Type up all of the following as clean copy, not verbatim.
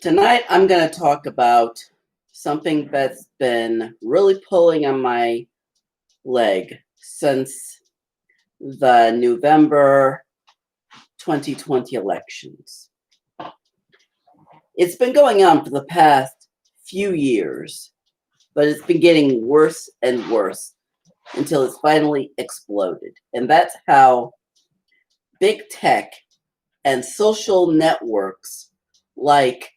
Tonight, I'm going to talk about something that's been really pulling on my leg since the November 2020 elections. It's been going on for the past few years, but it's been getting worse and worse until it's finally exploded. And that's how big tech and social networks like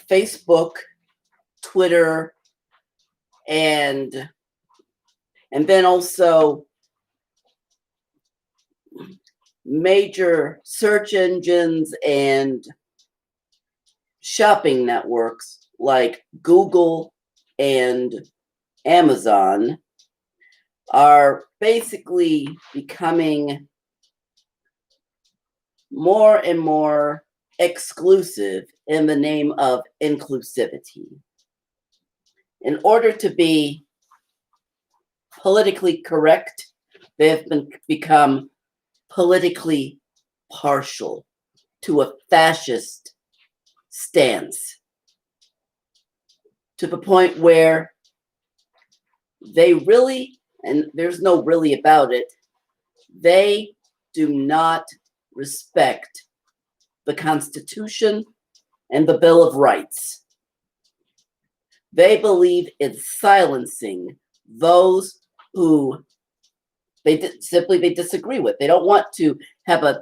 Facebook, Twitter, and then also major search engines and shopping networks like Google and Amazon are basically becoming more and more exclusive in the name of inclusivity. In order to be politically correct, they have become politically partial to a fascist stance, to the point where they really, and there's no really about it, they do not respect the Constitution and the Bill of Rights. They believe in silencing those who they disagree with. They don't want to have an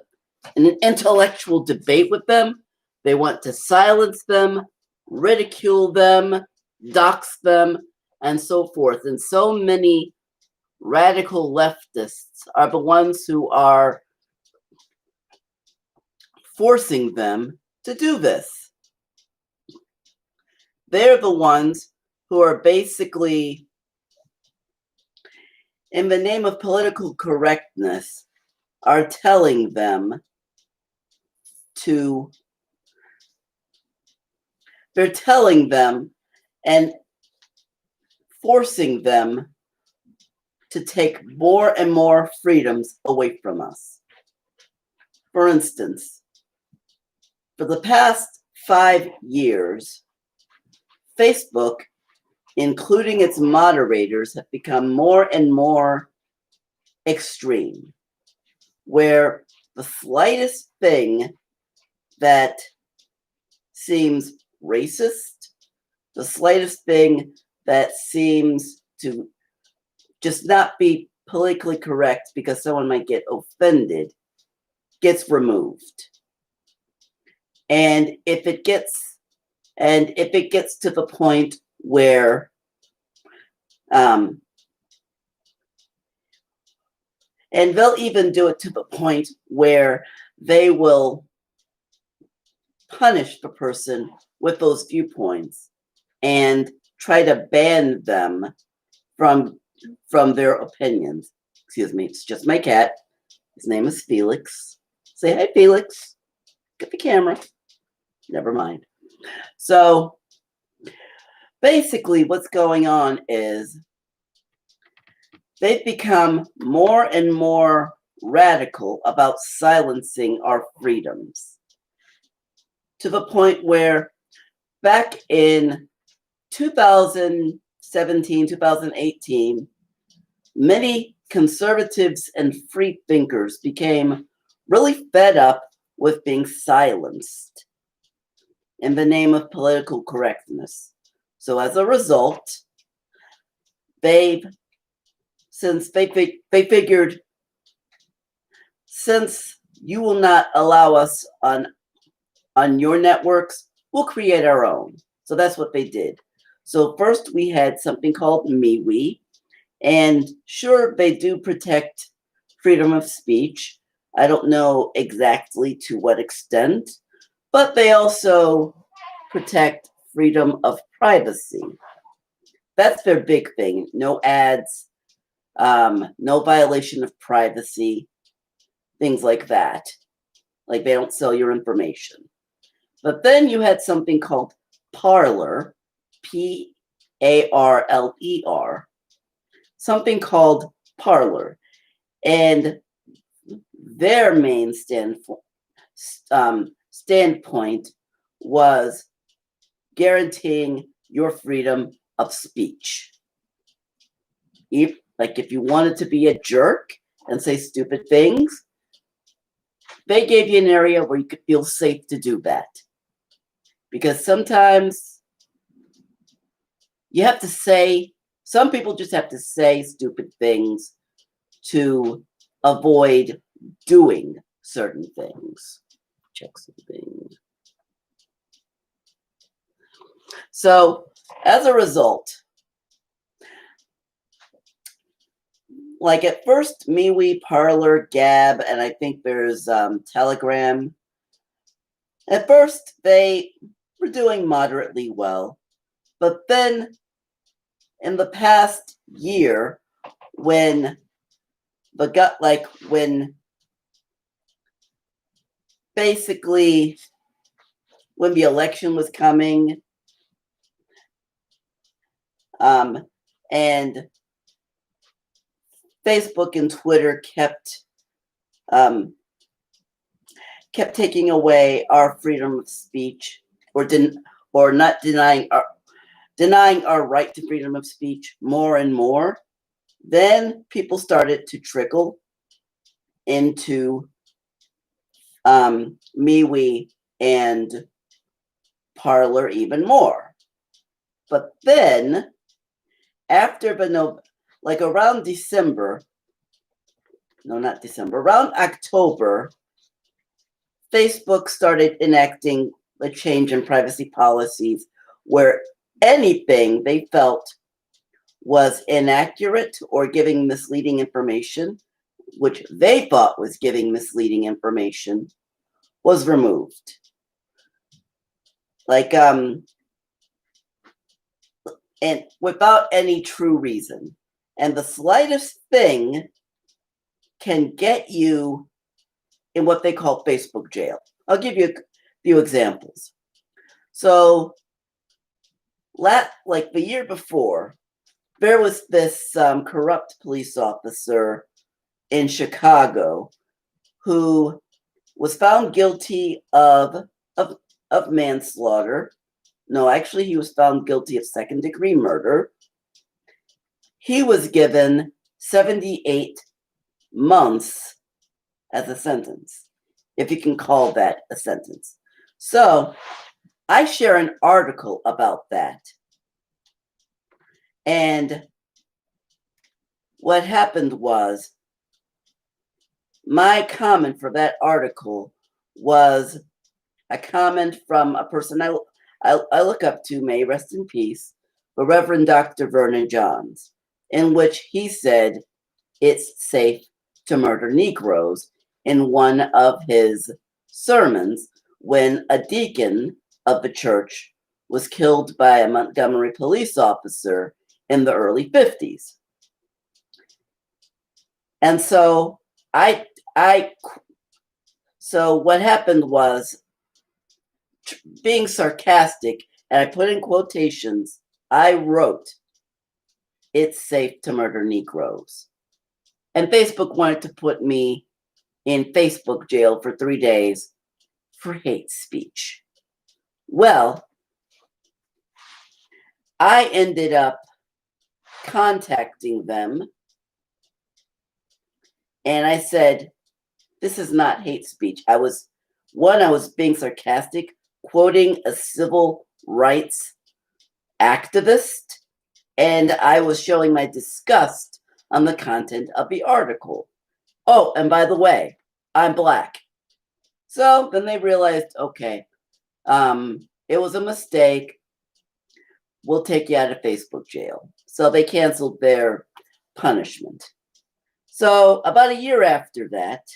intellectual debate with them. They want to silence them, ridicule them, dox them, and so forth. And so many radical leftists are the ones who are forcing them to do this. They're the ones who are basically, in the name of political correctness, are telling them they're telling them and forcing them to take more and more freedoms away from us. For instance, for the past 5 years, Facebook, including its moderators, have become more and more extreme, where the slightest thing that seems racist, the slightest thing that seems to just not be politically correct because someone might get offended, gets removed. And if it gets to the point where and they'll even do it to the point where they will punish the person with those viewpoints and try to ban them from their opinions. Excuse me, it's just my cat. His name is Felix. Say hi, Felix. Get the camera. Never mind. So basically what's going on is they've become more and more radical about silencing our freedoms, to the point where back in 2017, 2018, many conservatives and free thinkers became really fed up with being silenced in the name of political correctness. So as a result, they figured, since you will not allow us on your networks, we'll create our own. So that's what they did. So first we had something called MeWe, and sure, they do protect freedom of speech. I don't know exactly to what extent, but they also protect freedom of privacy. That's their big thing. No ads, no violation of privacy, things like that. Like they don't sell your information. But then you had something called Parler, Parler, something called Parler. And their main standpoint was guaranteeing your freedom of speech. If you wanted to be a jerk and say stupid things, they gave you an area where you could feel safe to do that. Because sometimes you have to say, some people just have to say stupid things to avoid doing certain things. Check something. So, as a result, like at first, MeWe, Parler, Gab, and I think there's Telegram. At first, they were doing moderately well. But then, in the past year, when basically when the election was coming, and Facebook and Twitter kept taking away our freedom of speech, or not denying our right to freedom of speech more and more. Then people started to trickle into MeWe and Parler even more. But then, after around December, no, not December, around October, Facebook started enacting a change in privacy policies where anything they felt was inaccurate or giving misleading information, which they thought was giving misleading information, was removed. And without any true reason. And the slightest thing can get you in what they call Facebook jail. I'll give you a few examples. So, the year before, there was this corrupt police officer in Chicago who was found guilty of manslaughter. No, actually, he was found guilty of second-degree murder. He was given 78 months as a sentence, if you can call that a sentence. So, I share an article about that. And what happened was, my comment for that article was a comment from a person I look up to, may rest in peace, the Reverend Dr. Vernon Johns, in which he said it's safe to murder Negroes in one of his sermons when a deacon of the church was killed by a Montgomery police officer in the early 50s. And so so what happened was, being sarcastic, and I put in quotations, I wrote, "It's safe to murder Negroes." And Facebook wanted to put me in Facebook jail for 3 days for hate speech. Well, I ended up contacting them, and I said, this is not hate speech. I was being sarcastic, quoting a civil rights activist, and I was showing my disgust on the content of the article. Oh, and by the way, I'm Black. So then they realized, okay, it was a mistake. We'll take you out of Facebook jail. So they canceled their punishment. So about a year after that,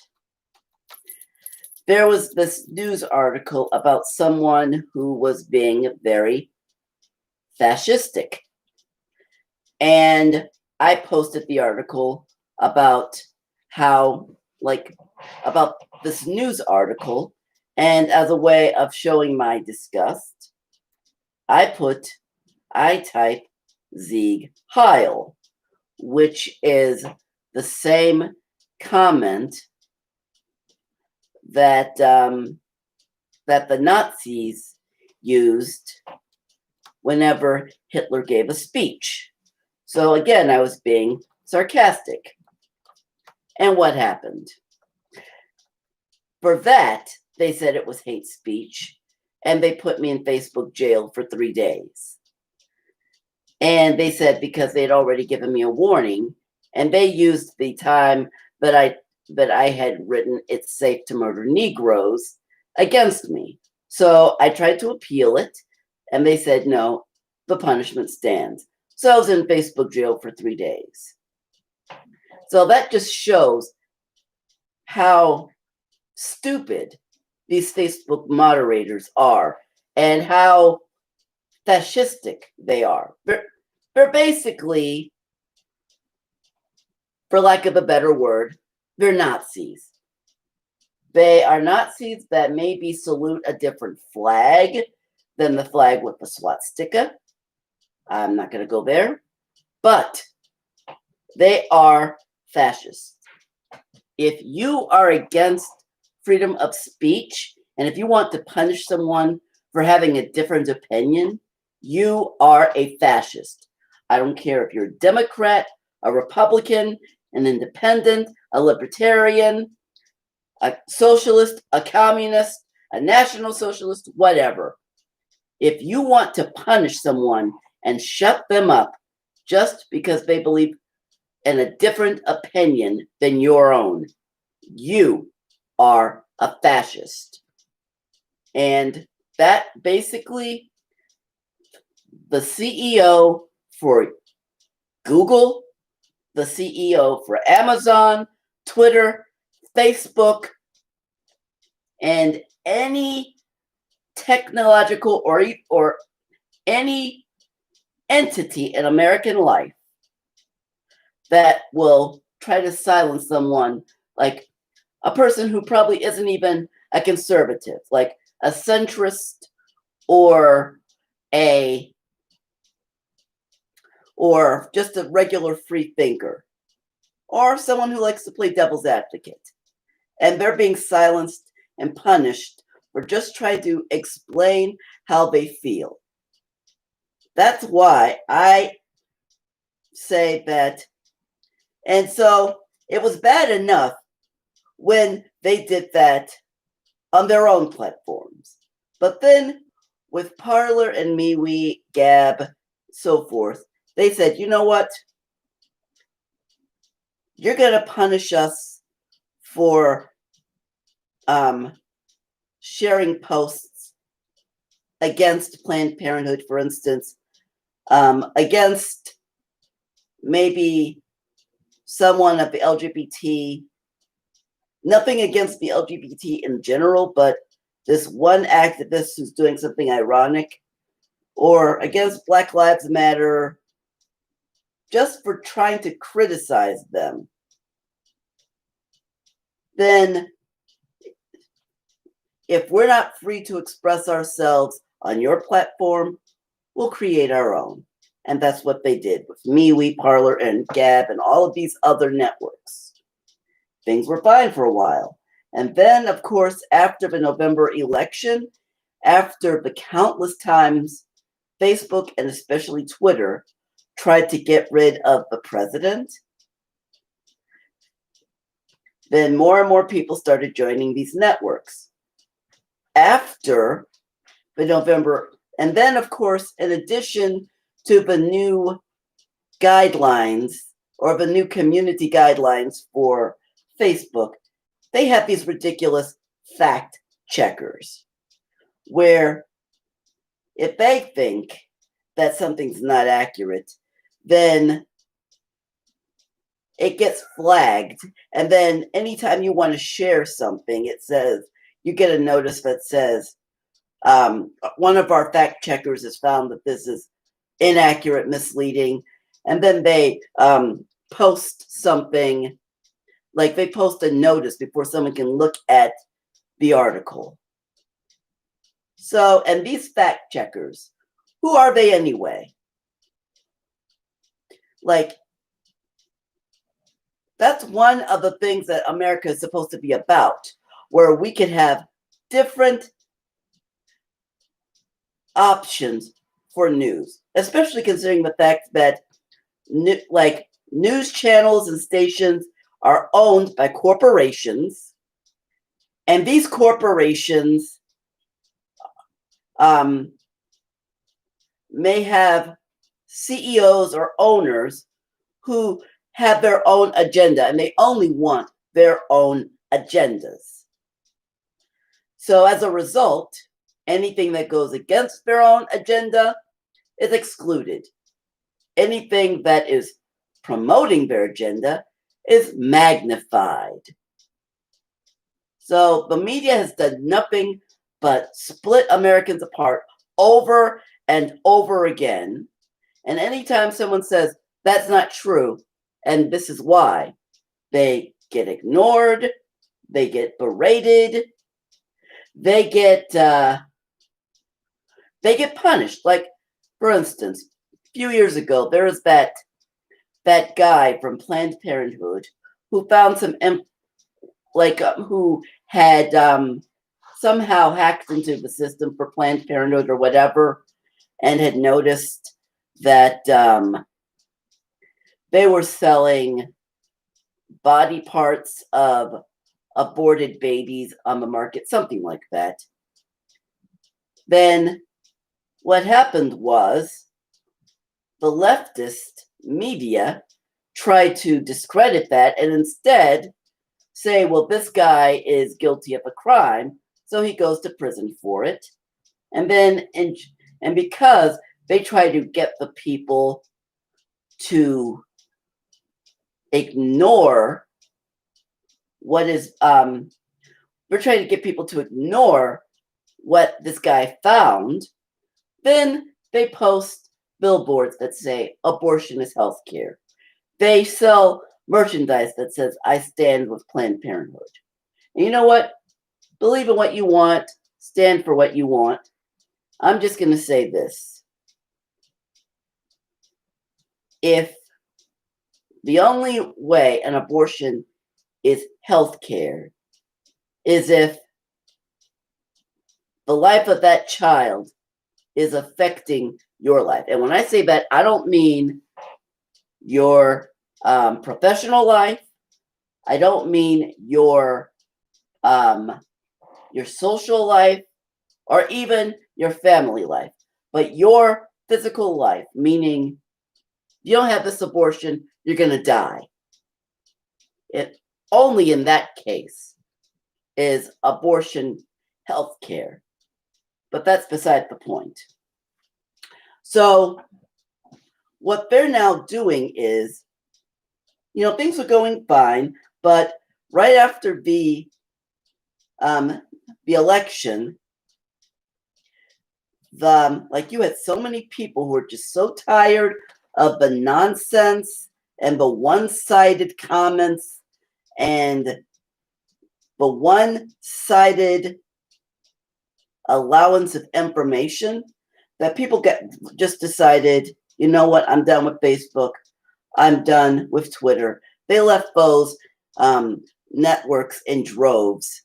there was this news article about someone who was being very fascistic. And I posted the article about about this news article. And as a way of showing my disgust, I type Sieg Heil, which is the same comment that that the Nazis used whenever Hitler gave a speech. So again, I was being sarcastic. And what happened? For that, they said it was hate speech, and they put me in Facebook jail for 3 days. And they said because they'd already given me a warning, and they used the time that I had written "It's Safe to Murder Negroes" against me. So I tried to appeal it, and they said no, the punishment stands. So I was in Facebook jail for 3 days. So that just shows how stupid these Facebook moderators are and how fascistic they are. They're basically, for lack of a better word, they're Nazis. They are Nazis that maybe salute a different flag than the flag with the swastika. I'm not going to go there. But they are fascists. If you are against freedom of speech, and if you want to punish someone for having a different opinion, you are a fascist. I don't care if you're a Democrat, a Republican, an independent, a libertarian, a socialist, a communist, a national socialist, whatever. If you want to punish someone and shut them up just because they believe in a different opinion than your own, you are a fascist. And that basically, the CEO for Google, the CEO for Amazon, Twitter, Facebook, and any technological or any entity in American life that will try to silence someone, like a person who probably isn't even a conservative, like a centrist or just a regular free thinker, or someone who likes to play devil's advocate. And they're being silenced and punished for just trying to explain how they feel. That's why I say that. And so it was bad enough when they did that on their own platforms. But then with Parler and MeWe, Gab, so forth, they said, you know what? You're going to punish us for sharing posts against Planned Parenthood, for instance, against maybe someone of the LGBT, nothing against the LGBT in general, but this one activist who's doing something ironic, or against Black Lives Matter, just for trying to criticize them, then if we're not free to express ourselves on your platform, we'll create our own. And that's what they did with MeWe, Parler, and Gab, and all of these other networks. Things were fine for a while. And then, of course, after the November election, after the countless times Facebook and especially Twitter tried to get rid of the president, then more and more people started joining these networks. After the November, and then, of course, in addition to the new guidelines or the new community guidelines for Facebook, they have these ridiculous fact checkers where if they think that something's not accurate, then it gets flagged. And then anytime you want to share something, it says, you get a notice that says, one of our fact checkers has found that this is inaccurate, misleading. And then they post something, like they post a notice before someone can look at the article. So, and these fact checkers, who are they anyway? Like, that's one of the things that America is supposed to be about, where we can have different options for news, especially considering the fact that news channels and stations are owned by corporations, and these corporations may have CEOs or owners who have their own agenda, and they only want their own agendas. So as a result, anything that goes against their own agenda is excluded. Anything that is promoting their agenda is magnified. So the media has done nothing but split Americans apart over and over again. And anytime someone says, that's not true, and this is why, they get ignored, they get berated, they get punished. Like, for instance, a few years ago, there was that guy from Planned Parenthood who found who had somehow hacked into the system for Planned Parenthood or whatever, and had noticed that they were selling body parts of aborted babies on the market, something like that. Then what happened was the leftist media tried to discredit that and instead say, well, this guy is guilty of a crime, so he goes to prison for it. And then, and because they try to get the people to ignore what is, we're trying to get people to ignore what this guy found, then they post billboards that say abortion is health care. They sell merchandise that says, I stand with Planned Parenthood. And you know what? Believe in what you want, stand for what you want. I'm just going to say this. If the only way an abortion is health care is if the life of that child is affecting your life. And when I say that, I don't mean your professional life. I don't mean your social life or even your family life, but your physical life, meaning if you don't have this abortion, you're going to die. Only in that case is abortion health care. But that's beside the point. So what they're now doing is, things were going fine, but right after the election, you had so many people who were just so tired of the nonsense and the one-sided comments and the one-sided allowance of information that people just decided, you know what, I'm done with Facebook. I'm done with Twitter. They left those networks in droves,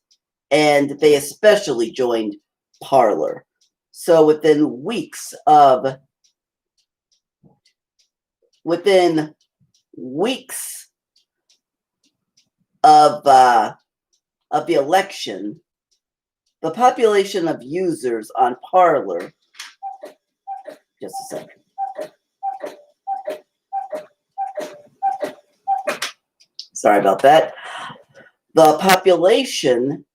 and they especially joined Parler. So within weeks of the election, the population of users on Parler, just a second. Sorry about that. The population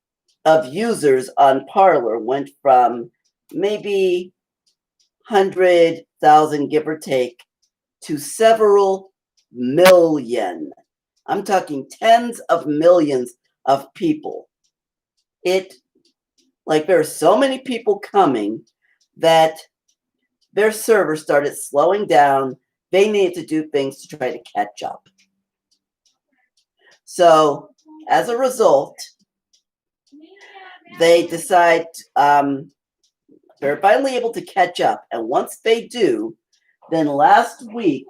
of users on Parler went from maybe 100,000, give or take, to several million. I'm talking tens of millions of people. There are so many people coming that their server started slowing down. They needed to do things to try to catch up. So as a result, they decide they're finally able to catch up. And once they do, then last week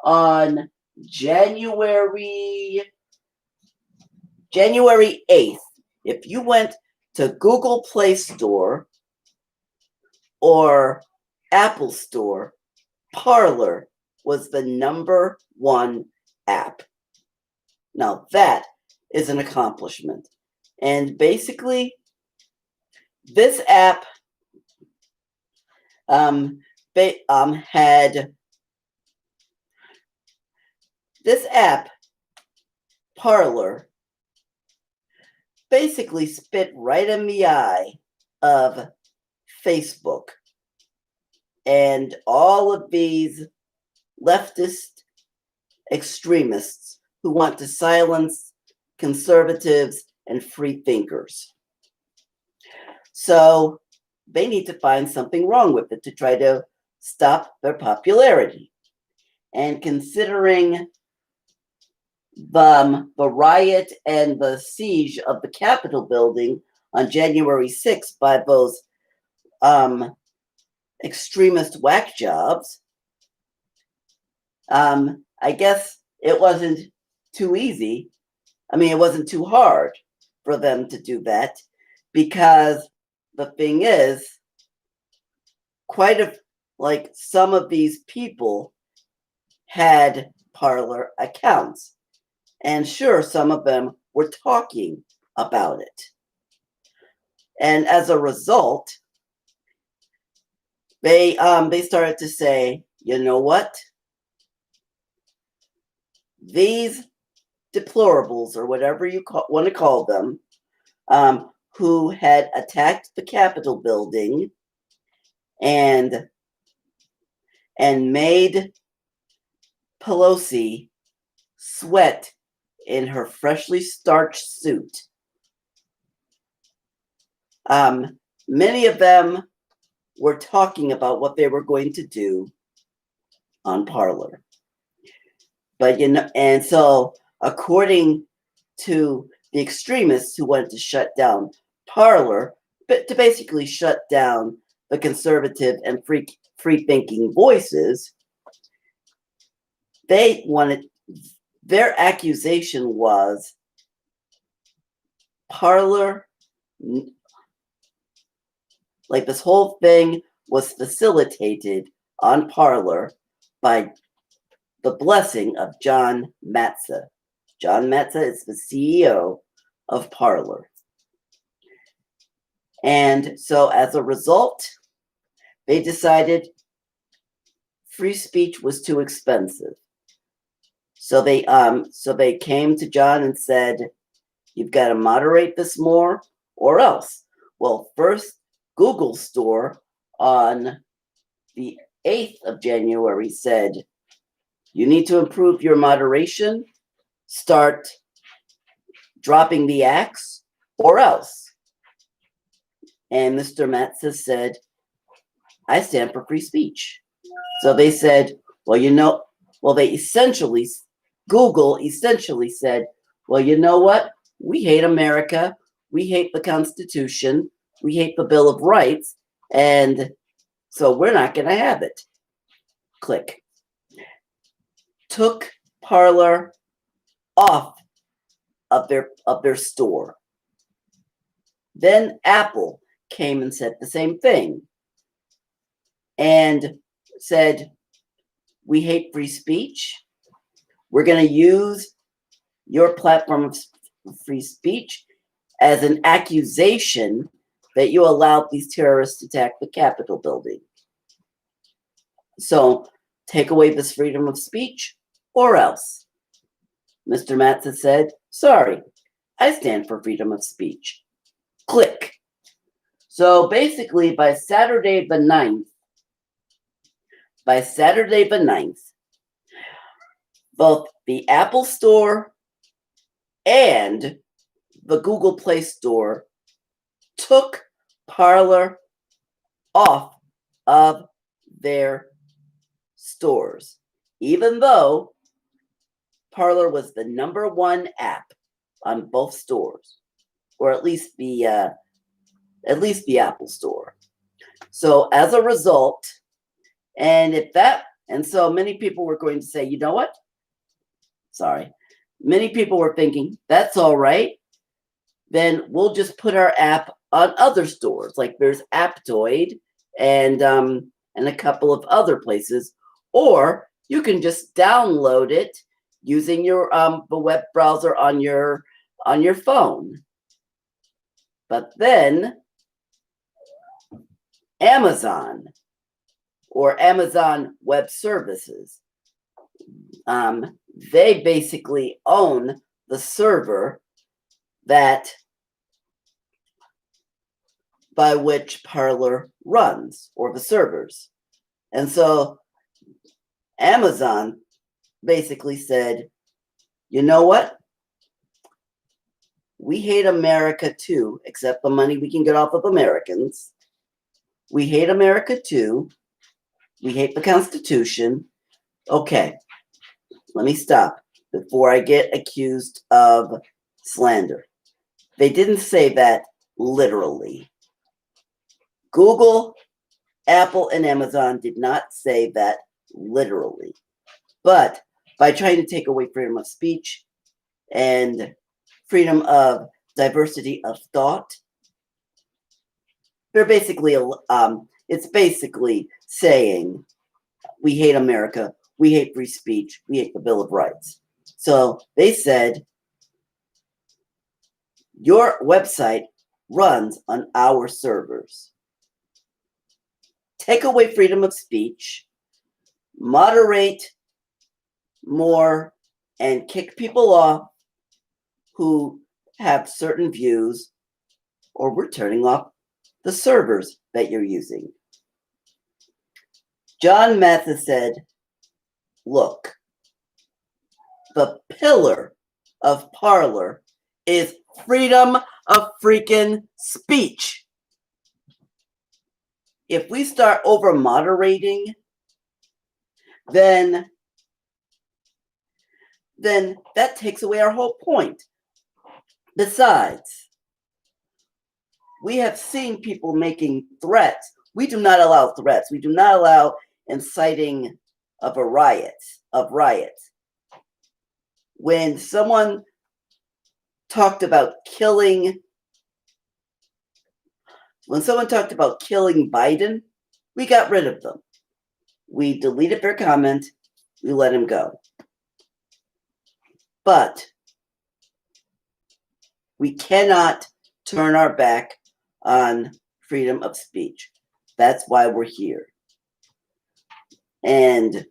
on January 8th, if you went to Google Play Store or Apple Store, Parler was the #1 app. Now that is an accomplishment. And basically, this app had this app, Parler, basically spit right in the eye of Facebook and all of these leftist extremists who want to silence conservatives and free thinkers. So they need to find something wrong with it to try to stop their popularity. And considering the riot and the siege of the Capitol building on January 6th by those extremist whack jobs, I guess it wasn't too easy. I mean, it wasn't too hard for them to do that, because the thing is, some of these people had Parler accounts. And sure, some of them were talking about it. And as a result, they started to say, you know what? These deplorables, or whatever you want to call them, who had attacked the Capitol building and made Pelosi sweat in her freshly starched suit. Many of them were talking about what they were going to do on Parler. But, and so according to the extremists who wanted to shut down Parler, but to basically shut down the conservative and free-thinking voices, their accusation was Parler, like this whole thing was facilitated on Parler by the blessing of John Matza. John Matza is the CEO of Parler. And so as a result, they decided free speech was too expensive. So they came to John and said, you've got to moderate this more or else. Well, first, Google Store on the 8th of January said, you need to improve your moderation, start dropping the axe, or else. And Mr. Matza said, I stand for free speech. So they said, well, Google essentially said, well, you know what? We hate America. We hate the Constitution. We hate the Bill of Rights. And so we're not going to have it. Click. Took Parler off of their store. Then Apple came and said the same thing and said, we hate free speech. We're going to use your platform of free speech as an accusation that you allowed these terrorists to attack the Capitol building. So take away this freedom of speech or else. Mr. Matza said, sorry, I stand for freedom of speech. Click. So basically by Saturday the 9th, both the Apple Store and the Google Play Store took Parler off of their stores, even though Parler was the #1 app on both stores, or at least the Apple Store. So as a result, and so many people were going to say, you know what? Sorry. Many people were thinking, that's all right. Then we'll just put our app on other stores. Like there's Aptoid and a couple of other places, or you can just download it using your the web browser on your phone. But then Amazon or Amazon Web Services, they basically own the server that by which Parler runs, or the servers. And so Amazon basically said, you know what? We hate America too, except the money we can get off of Americans. We hate America too. We hate the Constitution. Okay, let me stop before I get accused of slander. They didn't say that literally. Google, Apple, and Amazon did not say that literally. But by trying to take away freedom of speech and freedom of diversity of thought, they're basically, it's basically saying, we hate America, we hate free speech, we hate the Bill of Rights. So they said, your website runs on our servers. Take away freedom of speech, moderate more, and kick people off who have certain views, or we're turning off the servers that you're using. John Mathis said, look, the pillar of Parler is freedom of freaking speech. If we start over moderating, then that takes away our whole point. Besides, we have seen people making threats. We do not allow threats. We do not allow inciting of riots. When someone talked about killing Biden, we got rid of them. We deleted their comment. We let him go. But we cannot turn our back on freedom of speech. That's why we're here. And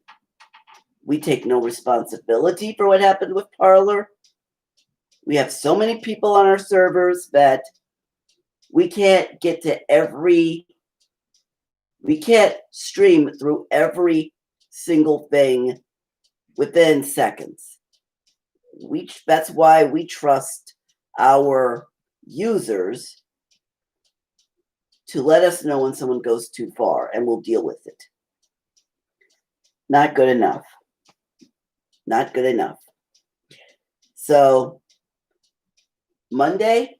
we take no responsibility for what happened with Parler. We have so many people on our servers that we can't get to we can't stream through every single thing within seconds. That's why we trust our users to let us know when someone goes too far, and we'll deal with it. Not good enough. Not good enough. So, Monday,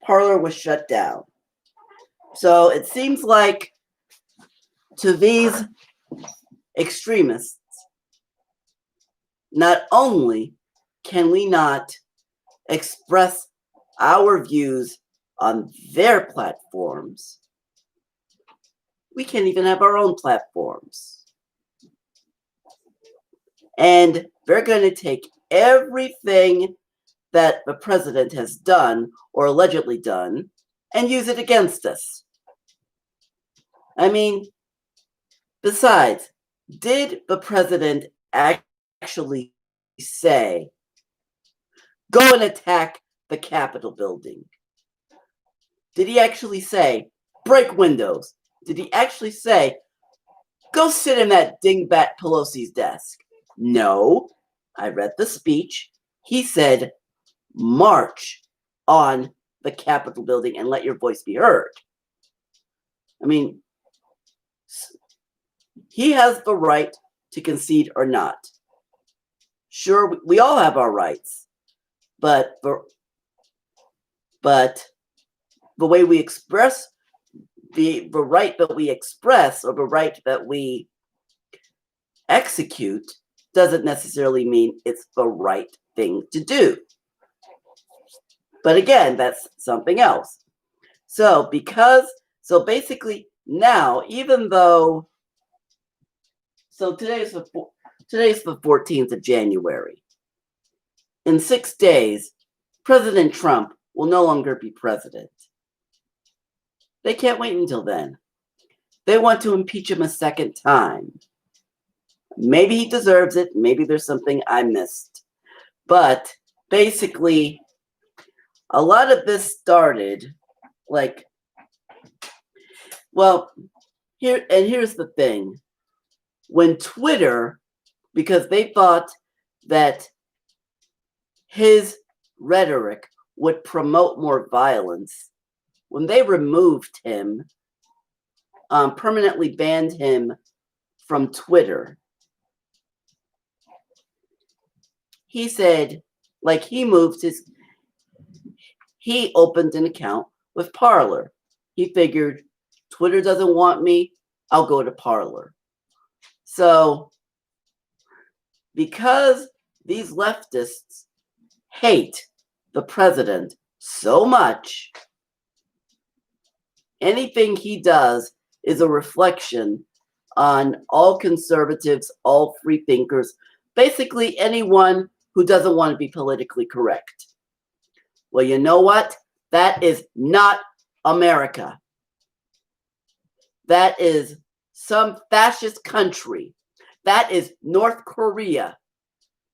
Parler was shut down. So it seems like to these extremists, not only can we not express our views on their platforms, we can't even have our own platforms. And they're going to take everything that the president has done or allegedly done and use it against us. I mean, besides, did the president actually say, go and attack the Capitol building? Did he actually say, break windows? Did he actually say, go sit in that dingbat Pelosi's desk? No. I read the speech. He said, march on the Capitol building and let your voice be heard. I mean, he has the right to concede or not. Sure, we all have our rights, but the way we express the right that we express or the right that we execute doesn't necessarily mean it's the right thing to do. But again, that's something else. So because So basically now, even though, so today's the 14th of January. In 6 days, President Trump will no longer be president. They can't wait until then. They want to impeach him a second time. Maybe he deserves it. Maybe there's something I missed. But basically, a lot of this started like, well, here's the thing. When Twitter, because they thought that his rhetoric would promote more violence, when they removed him, permanently banned him from Twitter, he said, like, he opened an account with Parler. He figured, Twitter doesn't want me, I'll go to Parler. So, because these leftists hate the president so much, anything he does is a reflection on all conservatives, all free thinkers, basically anyone who doesn't want to be politically correct. Well, you know what? That is not America. That is some fascist country. That is North Korea.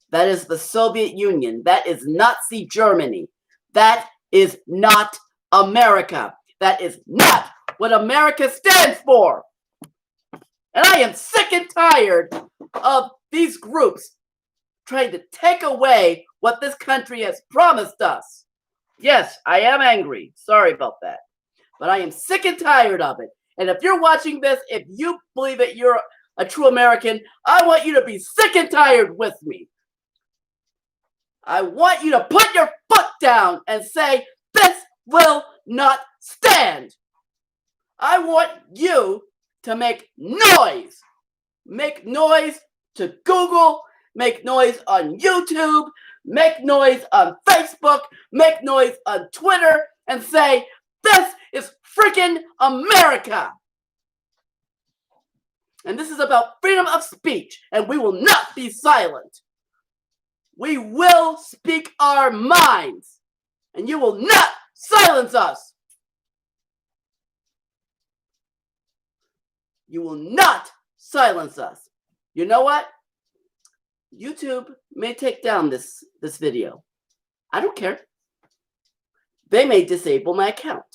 That is the Soviet Union. That is Nazi Germany. That is not America. That is not what America stands for. And I am sick and tired of these groups trying to take away what this country has promised us. Yes, I am angry. Sorry about that. But I am sick and tired of it. And if you're watching this, if you believe that you're a true American, I want you to be sick and tired with me. I want you to put your foot down and say, this will not stand. I want you to make noise. Make noise to Google, make noise on YouTube, make noise on Facebook, make noise on Twitter, and say, this is freaking America. And this is about freedom of speech, and we will not be silent. We will speak our minds, and you will not silence us. You will not silence us. You know what? YouTube may take down this video. I don't care. They may disable my account.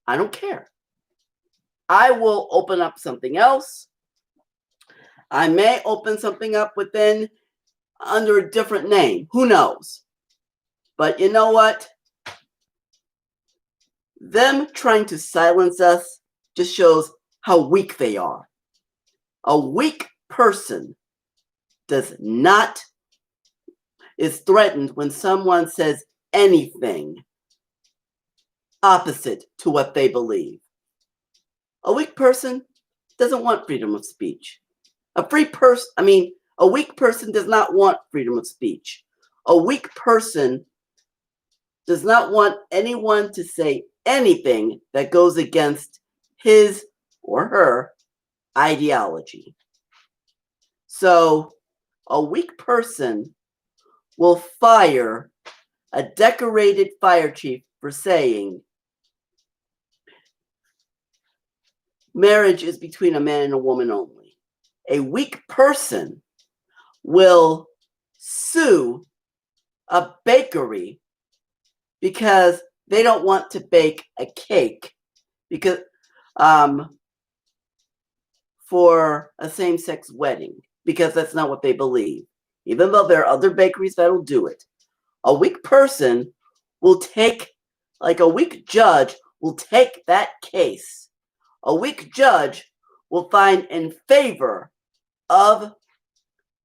I don't care. I will open up something else. I may open something up under a different name. Who knows? But you know what? Them trying to silence us just shows how weak they are. A weak person is threatened when someone says anything opposite to what they believe. A weak person doesn't want freedom of speech. A weak person does not want freedom of speech. A weak person does not want anyone to say anything that goes against his or her ideology. So, a weak person will fire a decorated fire chief for saying marriage is between a man and a woman only. A weak person will sue a bakery because they don't want to bake a cake because for a same-sex wedding, because that's not what they believe, even though there are other bakeries that'll do it. A weak person will a weak judge will take that case. A weak judge will find in favor of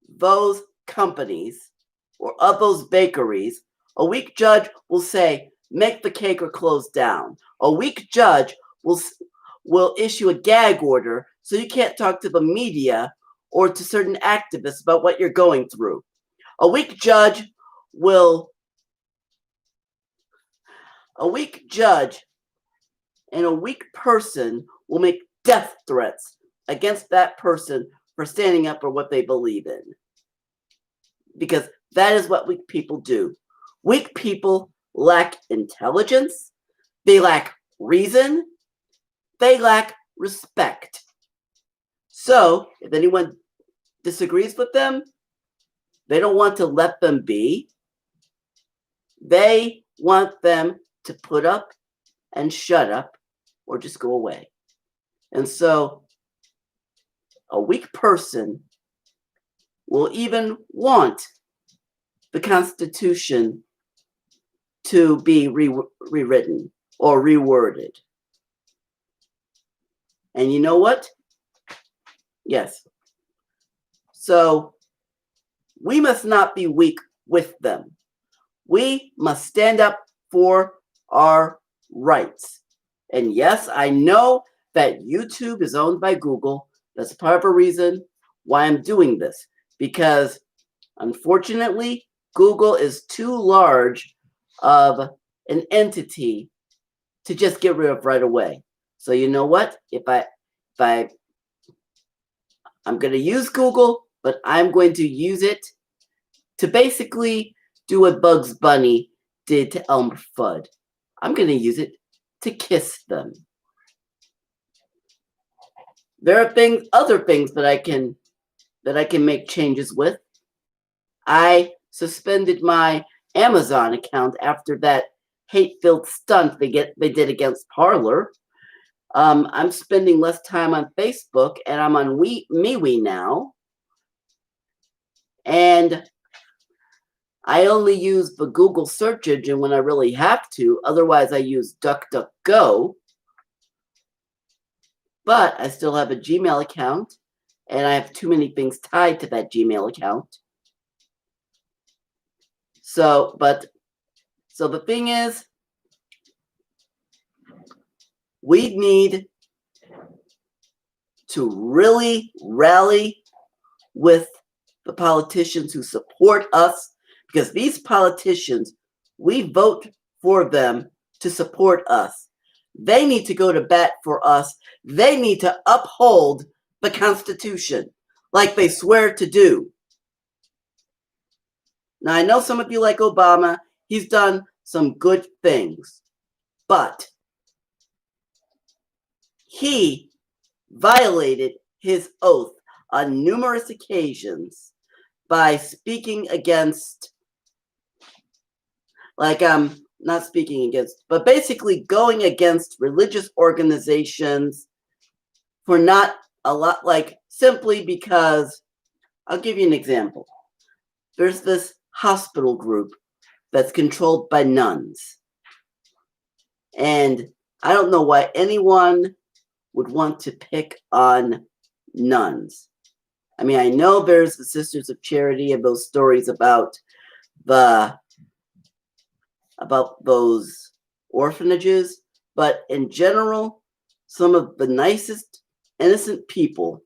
those companies or of those bakeries. A weak judge will say, make the cake or close down. A weak judge will issue a gag order so you can't talk to the media or to certain activists about what you're going through. A weak judge and a weak person will make death threats against that person for standing up for what they believe in. Because that is what weak people do. Weak people lack intelligence, they lack reason, they lack respect. So, if anyone disagrees with them, they don't want to let them be. They want them to put up and shut up or just go away. And so, a weak person will even want the Constitution to be rewritten or reworded. And you know what? Yes. So we must not be weak with them. We must stand up for our rights. And yes, I know that YouTube is owned by Google. That's part of a reason why I'm doing this. Because unfortunately, Google is too large of an entity to just get rid of right away. So you know what? I'm going to use Google, but I'm going to use it to basically do what Bugs Bunny did to Elmer Fudd. I'm going to use it to kiss them. There are other things that I can make changes with. I suspended my Amazon account after that hate-filled stunt they did against Parler. I'm spending less time on Facebook, and I'm on MeWe now. And I only use the Google search engine when I really have to. Otherwise, I use DuckDuckGo. But I still have a Gmail account, and I have too many things tied to that Gmail account. So the thing is, we need to really rally with the politicians who support us, because these politicians, we vote for them to support us. They need to go to bat for us. They need to uphold the Constitution like they swear to do. Now, I know some of you like Obama. He's done some good things. But he violated his oath on numerous occasions by speaking against, not speaking against, but basically going against religious organizations for not a lot, simply because, I'll give you an example. There's this hospital group that's controlled by nuns. And I don't know why anyone would want to pick on nuns. I mean, I know there's the Sisters of Charity and those stories about those orphanages, but in general, some of the nicest, innocent people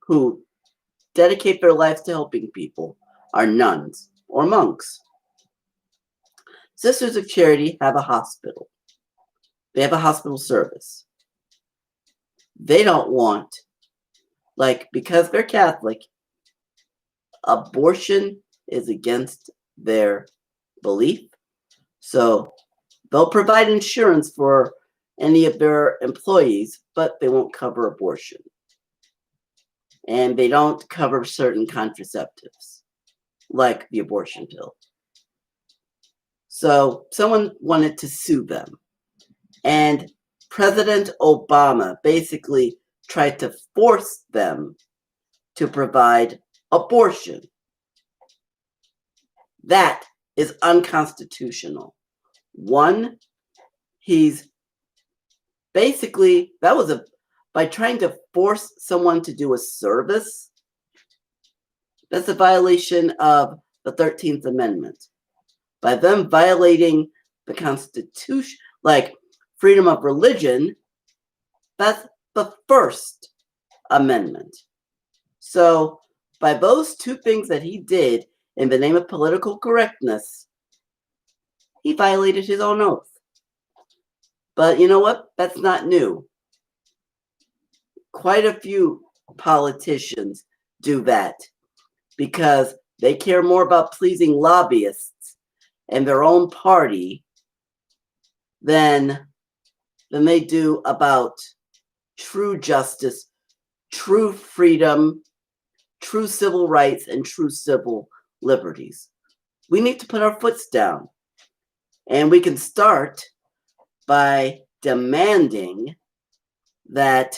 who dedicate their lives to helping people are nuns or monks. Sisters of Charity have a hospital. They have a hospital service. They don't want, because they're Catholic, abortion is against their belief. So they'll provide insurance for any of their employees, but they won't cover abortion. And they don't cover certain contraceptives, like the abortion pill. So someone wanted to sue them. And President Obama basically tried to force them to provide abortion. That is unconstitutional. One, he's basically, by trying to force someone to do a service, that's a violation of the 13th Amendment. By them violating the Constitution, freedom of religion, that's the First Amendment. So by those two things that he did in the name of political correctness, he violated his own oath. But you know what? That's not new. Quite a few politicians do that because they care more about pleasing lobbyists and their own party than they do about true justice, true freedom, true civil rights, and true civil liberties. We need to put our foots down. And we can start by demanding that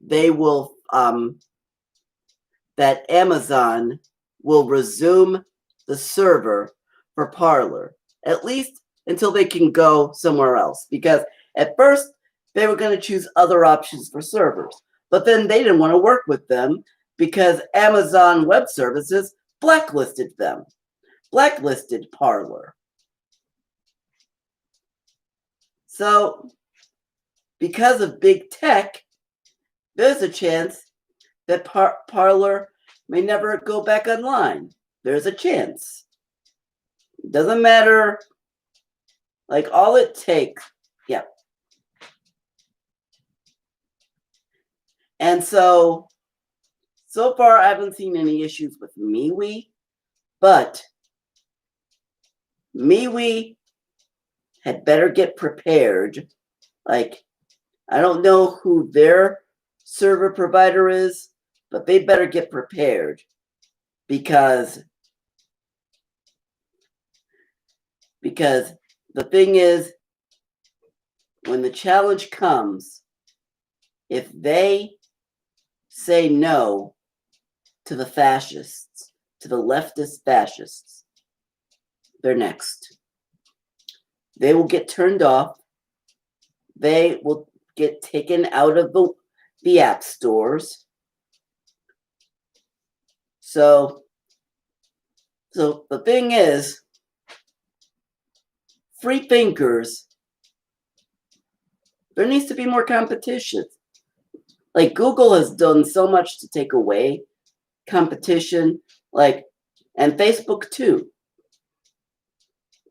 they will that Amazon will resume the server for Parler, at least until they can go somewhere else. Because at first they were going to choose other options for servers, but then they didn't want to work with them because Amazon Web Services blacklisted them, blacklisted Parler. So because of big tech, there's a chance that Parler may never go back online. There's a chance. It doesn't matter. Like, all it takes, yeah. And so far I haven't seen any issues with MeWe, but MeWe had better get prepared. Like, I don't know who their server provider is, but they better get prepared because the thing is, when the challenge comes, if they say no to the fascists, to the leftist fascists, they're next. They will get turned off. They will get taken out of the app stores. So the thing is, free thinkers, there needs to be more competition. Like, Google has done so much to take away competition, like, and Facebook too.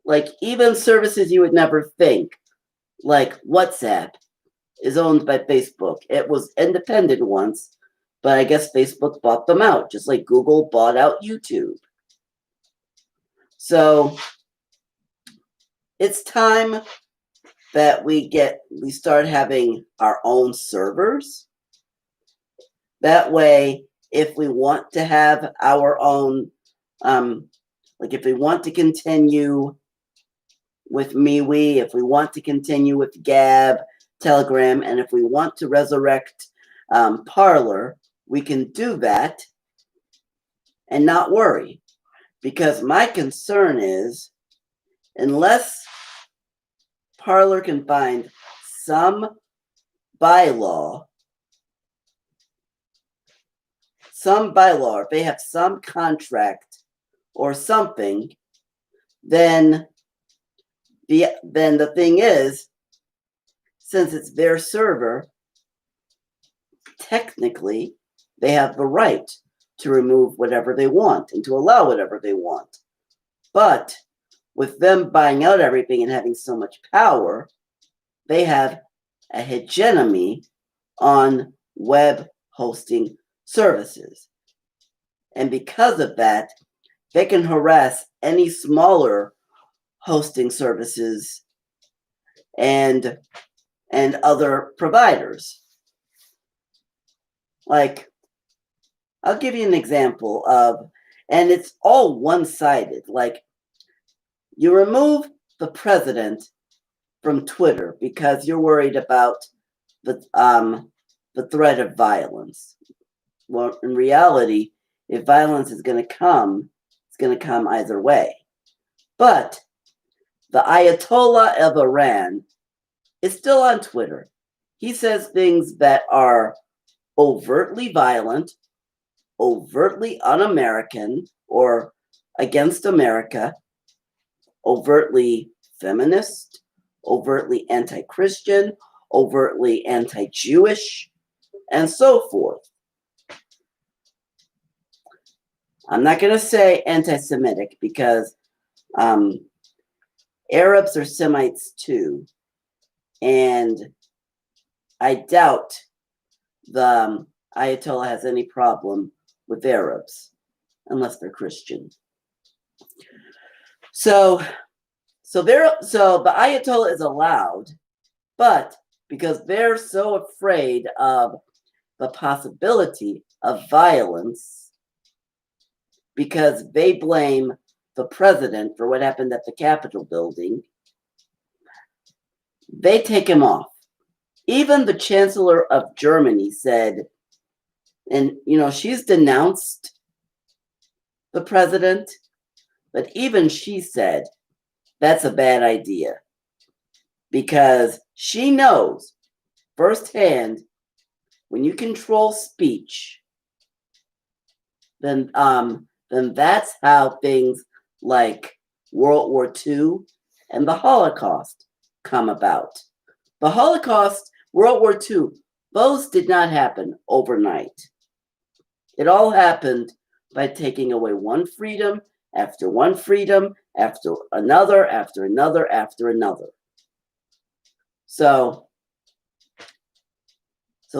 Like, even services you would never think, like WhatsApp, is owned by Facebook. It was independent once, but I guess Facebook bought them out, just like Google bought out YouTube. So it's time that we start having our own servers. That way, if we want to have our own, like, if we want to continue with MeWe, if we want to continue with Gab, Telegram, and if we want to resurrect Parler, we can do that and not worry. Because my concern is, unless Parler can find some bylaw, if they have some contract or something, then the thing is, since it's their server, technically they have the right to remove whatever they want and to allow whatever they want. But with them buying out everything and having so much power, they have a hegemony on web hosting services. And because of that, they can harass any smaller hosting services and other providers. Like, I'll give you an example of, and it's all one-sided. Like, you remove the president from Twitter because you're worried about the threat of violence. Well, in reality, if violence is going to come, it's going to come either way. But the Ayatollah of Iran is still on Twitter. He says things that are overtly violent, overtly un-American or against America, overtly feminist, overtly anti-Christian, overtly anti-Jewish, and so forth. I'm not going to say anti-Semitic because Arabs are Semites too, and I doubt the Ayatollah has any problem with Arabs, unless they're Christian. So the Ayatollah is allowed, but because they're so afraid of the possibility of violence, because they blame the president for what happened at the Capitol building, they take him off. Even the Chancellor of Germany said, and she's denounced the president, but even she said that's a bad idea, because she knows firsthand when you control speech, then that's how things like World War II and the Holocaust come about. The Holocaust, World War II, those did not happen overnight. It all happened by taking away one freedom after another, after another, after another. So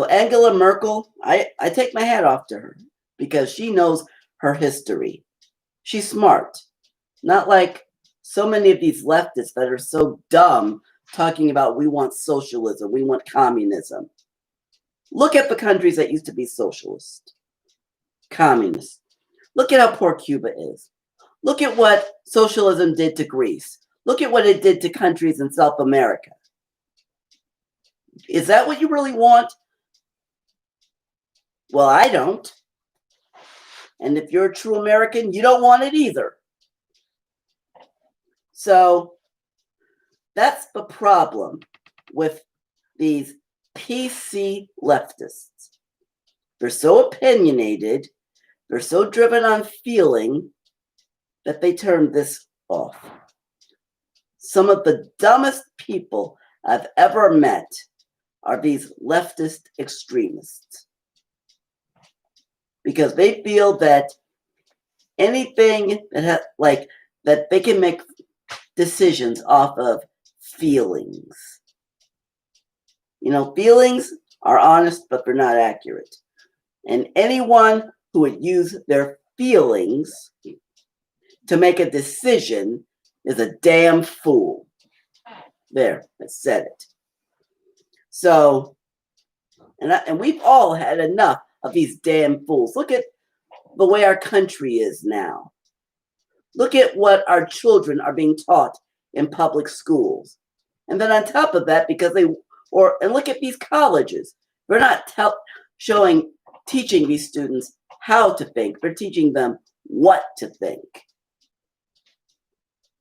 Angela Merkel, I take my hat off to her, because she knows her history. She's smart. Not like so many of these leftists that are so dumb talking about we want socialism, we want communism. Look at the countries that used to be socialist, communist. Look at how poor Cuba is. Look at what socialism did to Greece. Look at what it did to countries in South America. Is that what you really want? Well, I don't. And if you're a true American, you don't want it either. So that's the problem with these PC leftists. They're so opinionated, they're so driven on feeling that they turn this off. Some of the dumbest people I've ever met are these leftist extremists, because they feel that anything that they can make decisions off of feelings. Feelings are honest, but they're not accurate. And anyone who would use their feelings to make a decision is a damn fool. There, I said it. So, and we've all had enough of these damn fools. Look at the way our country is now. Look at what our children are being taught in public schools. And then on top of that, and look at these colleges. They're not teaching these students how to think. They're teaching them what to think.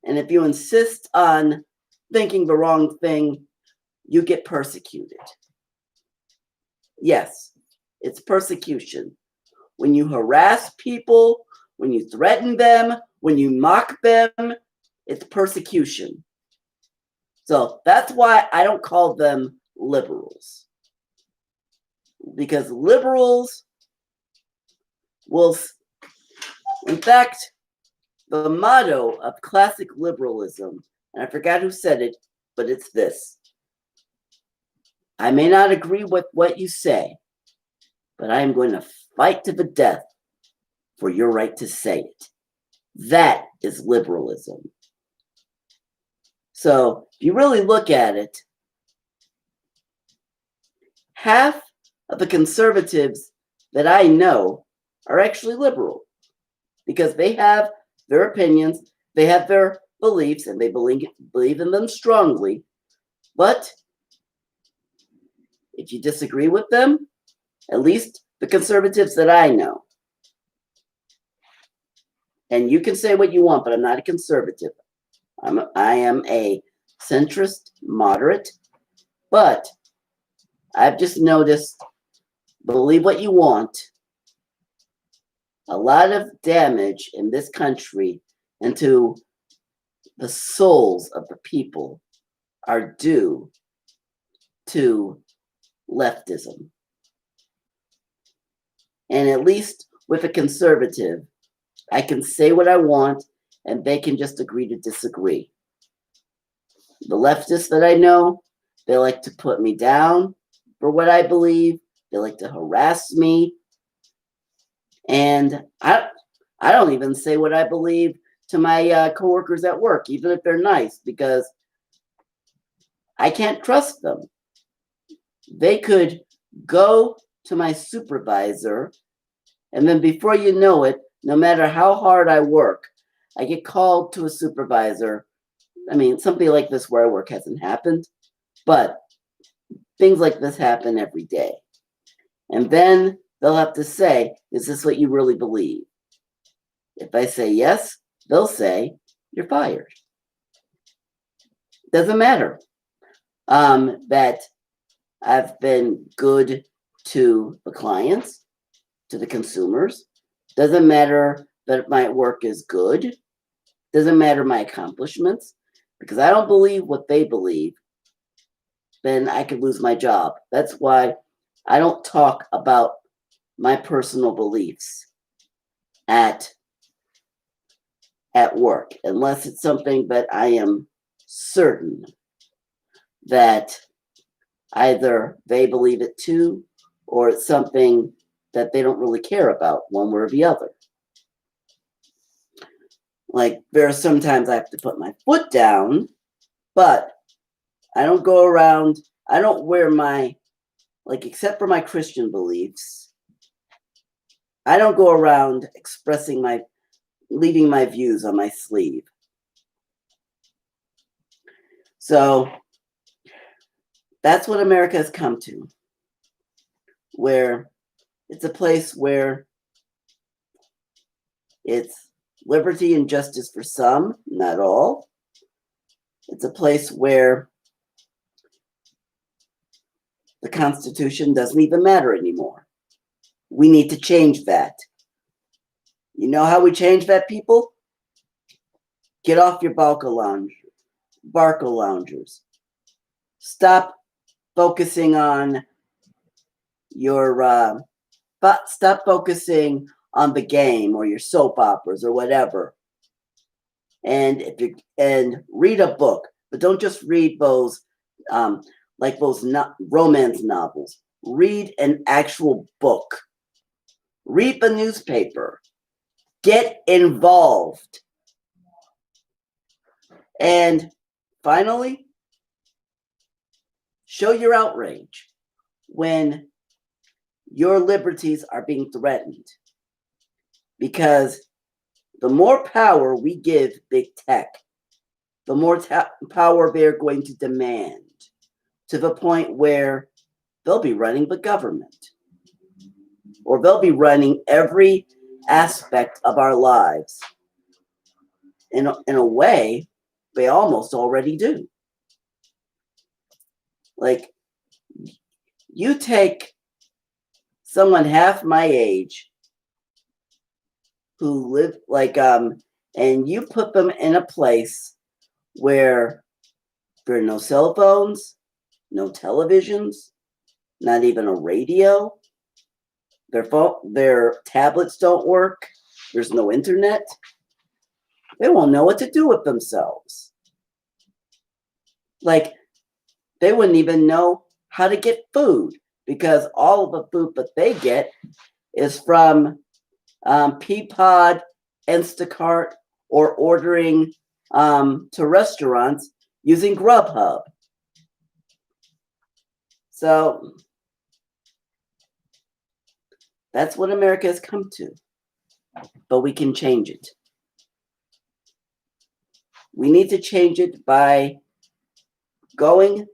And if you insist on thinking the wrong thing, you get persecuted. Yes, it's persecution. When you harass people, when you threaten them, when you mock them, it's persecution. So that's why I don't call them liberals. Because liberals will, in fact, the motto of classic liberalism, and I forgot who said it, but it's this: I may not agree with what you say, but I am going to fight to the death for your right to say it. That is liberalism. So if you really look at it, half of the conservatives that I know are actually liberal, because they have their opinions, they have their beliefs, and they believe in them strongly. But if you disagree with them, at least the conservatives that I know, and you can say what you want, but I'm not a conservative. I am a centrist, moderate, but I've just noticed, believe what you want, a lot of damage in this country and to the souls of the people are due to leftism. And at least with a conservative, I can say what I want and they can just agree to disagree. The leftists that I know, they like to put me down for what I believe. They like to harass me. And I don't even say what I believe to my coworkers at work, even if they're nice, because I can't trust them. They could go to my supervisor, and then before you know it, no matter how hard I work, I get called to a supervisor. I mean, something like this where I work hasn't happened, but things like this happen every day. And then they'll have to say, is this what you really believe? If I say yes, they'll say, you're fired. Doesn't matter that I've been good to the clients, to the consumers. Doesn't matter that my work is good. Doesn't matter my accomplishments. Because I don't believe what they believe, then I could lose my job. That's why I don't talk about my personal beliefs at work, unless it's something that I am certain that either they believe it too, or it's something that they don't really care about one way or the other. Like, there are sometimes I have to put my foot down, but I don't go around, I don't wear my, like, except for my Christian beliefs, I don't go around leaving my views on my sleeve. So that's what America has come to, where it's a place where it's liberty and justice for some, not all. It's a place where the Constitution doesn't even matter anymore. We need to change that. You know how we change that, people? Get off your Barco loungers. Stop focusing on your stop focusing on the game or your soap operas or whatever. And read a book, but don't just read those romance novels. Read an actual book. Read the newspaper. Get involved. And finally, show your outrage when your liberties are being threatened. Because the more power we give big tech, the more power they're going to demand, to the point where they'll be running the government, or they'll be running every aspect of our lives. In a way, they almost already do. Like, you take someone half my age who live and you put them in a place where there are no cell phones, no televisions, not even a radio. Their tablets don't work. There's no internet. They won't know what to do with themselves. Like, they wouldn't even know how to get food, because all of the food that they get is from Peapod, Instacart, or ordering to restaurants using Grubhub. So that's what America has come to. But we can change it. We need to change it by going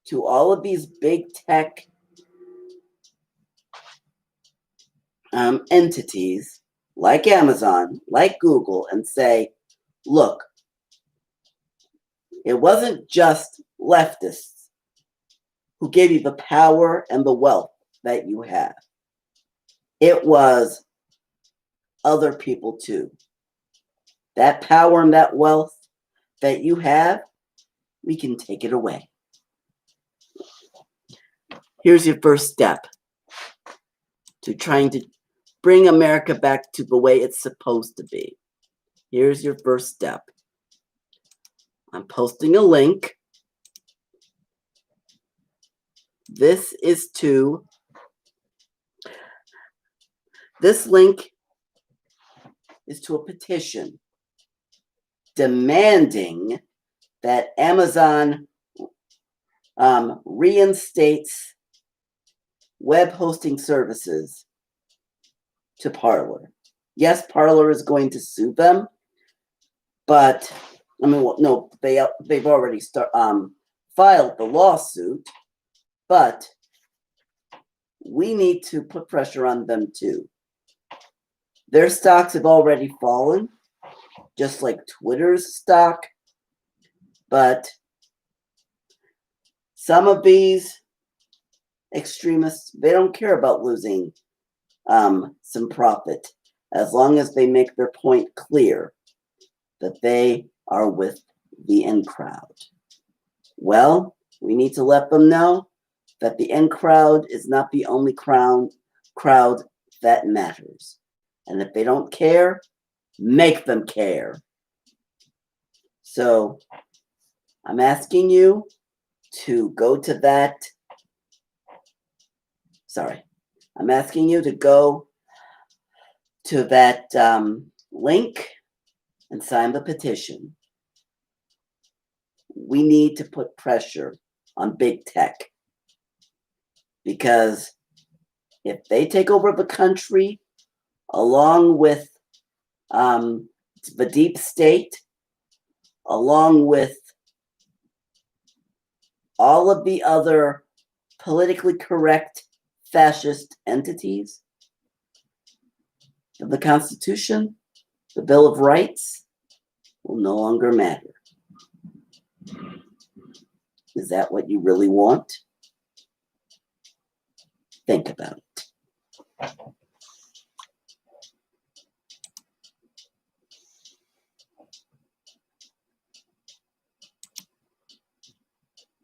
to all of these big tech entities like Amazon, like Google, and say, look, it wasn't just leftists who gave you the power and the wealth that you have. It was other people too. That power and that wealth that you have, we can take it away. Here's your first step to trying to bring America back to the way it's supposed to be. Here's your first step. I'm posting a link. This link is to a petition demanding that Amazon reinstates web hosting services to Parler. Yes, Parler is going to sue them, but I mean, well, no, they've already filed the lawsuit, but we need to put pressure on them too. Their stocks have already fallen, just like Twitter's stock, but some of these extremists, they don't care about losing some profit as long as they make their point clear that they are with the in crowd. Well, we need to let them know that the in crowd is not the only crowd that matters. And if they don't care, make them care. So I'm asking you to go to that. I'm asking you to go to that link and sign the petition. We need to put pressure on big tech, because if they take over the country along with the deep state, along with all of the other politically correct fascist entities, the Constitution, the Bill of Rights will no longer matter. Is that what you really want? Think about it.